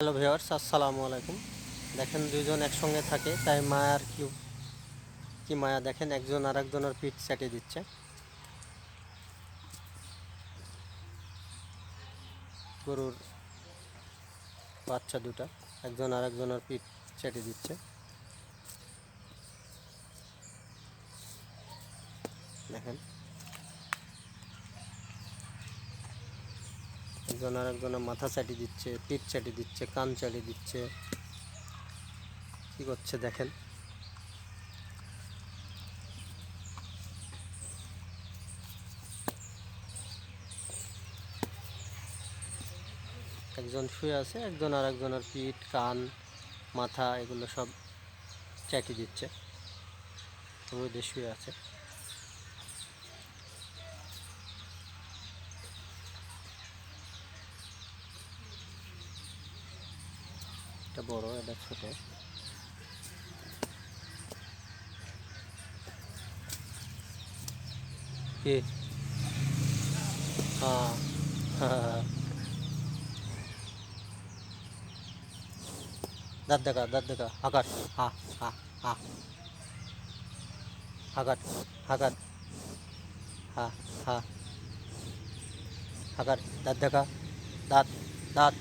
Hello viewers, আসসালামু আলাইকুম। দেখেন দুইজন একসঙ্গে থাকে তাই মায়ার কি মায়া। দেখেন একজন আর একজনের পিঠ চেটে দিচ্ছে। গরুর বাচ্চা দুটা একজন আর একজনের পিঠ চেটে দিচ্ছে। দেখেন একজন আর একজনের মাথা চাটি দিচ্ছে, পিঠ চাটি দিচ্ছে, কান চাটি দিচ্ছে। কি করছে দেখেন। একজন শুয়ে আছে, একজন আর একজনের পিঠ, কান, মাথা এগুলো সব চাটি দিচ্ছে। রোদে শুয়ে আছে। এটা বড়, এটা ছোট। কি? হ্যাঁ, হ্যাঁ। দাঁত দেখা আকাশ। হা, হা, হা, হাগাত, হাগাত, হা, হা, হাগাত, দাঁত দেখা, দাঁত, দাঁত।